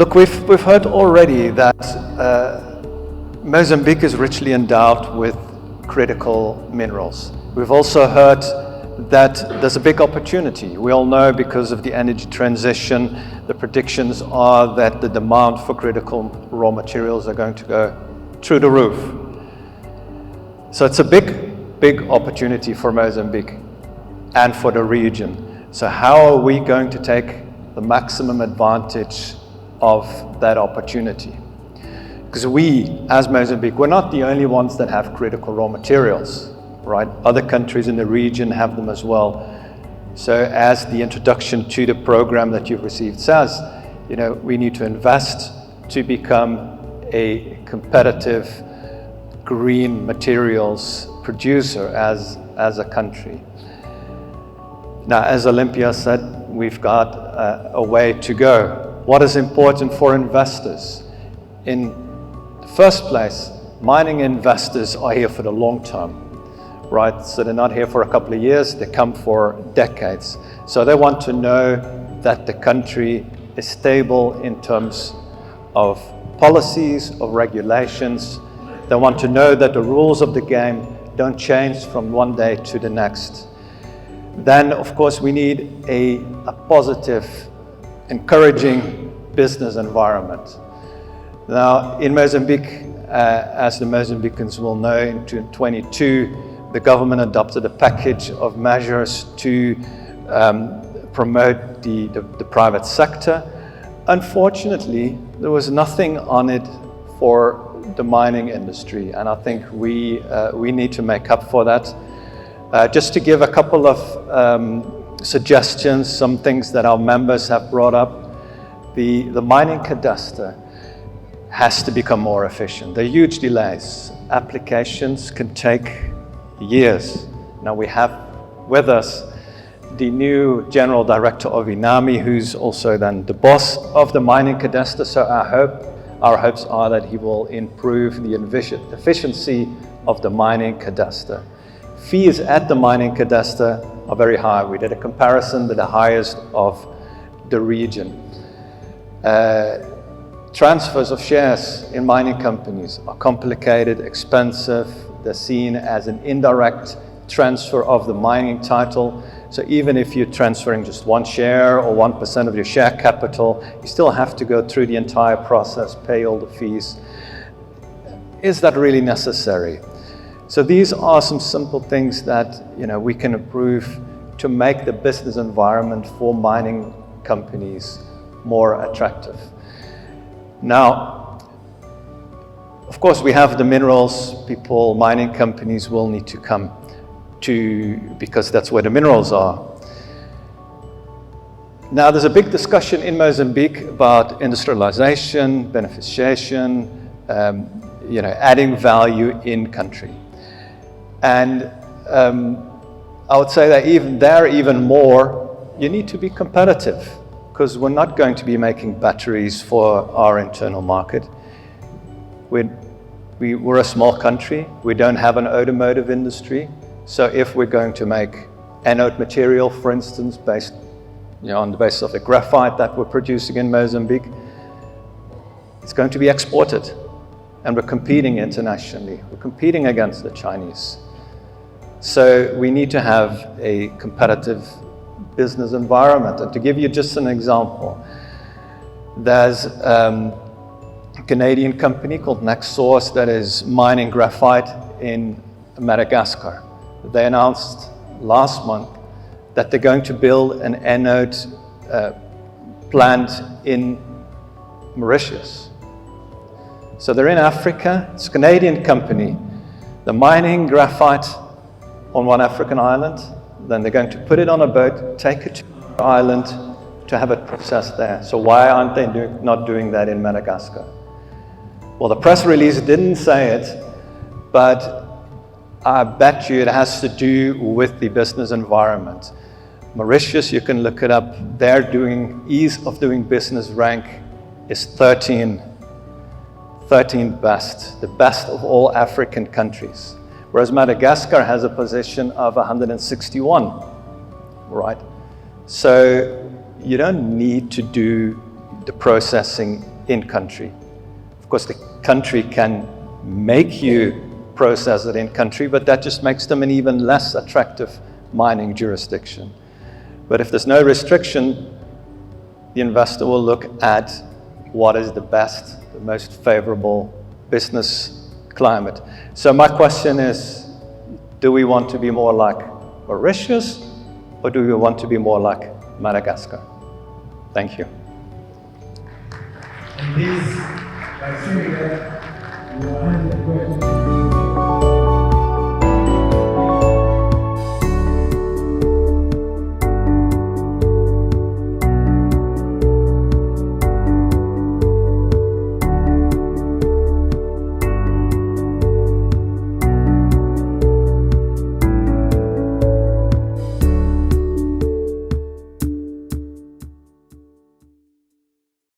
Look, we've heard already that Mozambique is richly endowed with critical minerals. We've also heard that there's a big opportunity. We all know because of the energy transition, the predictions are that the demand for critical raw materials are going to go through the roof. So it's a big opportunity for Mozambique and for the region. So how are we going to take the maximum advantage of that opportunity? Because we, as Mozambique, we're not the only ones that have critical raw materials, right? Other countries in the region have them as well. So as the introduction to the program that you've received says, we need to invest to become a competitive green materials producer as a country. Now, as Olympia said, we've got a way to go. What is important for investors? In the first place, mining investors are here for the long term, right? So they're not here for a couple of years, they come for decades. So they want to know that the country is stable in terms of policies, of regulations. They want to know that the rules of the game don't change from one day to the next. Then, of course, we need a positive, encouraging business environment. Now, in Mozambique, as the Mozambicans will know, in 2022, the government adopted a package of measures to promote the private sector. Unfortunately, there was nothing on it for the mining industry, and I think we need to make up for that. Just to give a couple of suggestions, some things that our members have brought up. The mining cadastre has to become more efficient. There are huge delays. Applications can take years. Now we have with us the new General Director of INAMI, who's also then the boss of the mining cadastre. So our hopes are that he will improve the efficiency of the mining cadastre. Fees at the mining cadastre are very high. We did a comparison with the highest of the region. Transfers of shares in mining companies are complicated, expensive. They're seen as an indirect transfer of the mining title. So even if you're transferring just one share or 1% of your share capital, you still have to go through the entire process, pay all the fees. Is that really necessary? So these are some simple things that we can improve to make the business environment for mining companies more attractive. Now, of course, we have the minerals. Mining companies will need to come to, because that's where the minerals are. Now, there's a big discussion in Mozambique about industrialization, beneficiation, adding value in country. And I would say that even more, you need to be competitive, because we're not going to be making batteries for our internal market. We're a small country. We don't have an automotive industry. So if we're going to make anode material, for instance, based on the basis of the graphite that we're producing in Mozambique, it's going to be exported. And we're competing internationally. We're competing against the Chinese. So we need to have a competitive business environment. And to give you just an example, there's a Canadian company called NextSource that is mining graphite in Madagascar. They announced last month that they're going to build an anode plant in Mauritius. So they're in Africa. It's a Canadian company. They're mining graphite on one African island. Then they're going to put it on a boat, take it to the island to have it processed there. So why aren't they not doing that in Madagascar? Well, the press release didn't say it, but I bet you it has to do with the business environment. Mauritius, you can look it up, their ease of doing business rank is 13 best, the best of all African countries. Whereas Madagascar has a position of 161, right? So you don't need to do the processing in country. Of course, the country can make you process it in country, but that just makes them an even less attractive mining jurisdiction. But if there's no restriction, the investor will look at what is the best, the most favorable business climate. So my question is, do we want to be more like Mauritius, or do we want to be more like Madagascar? Thank you. And this, by saying that, you are 100%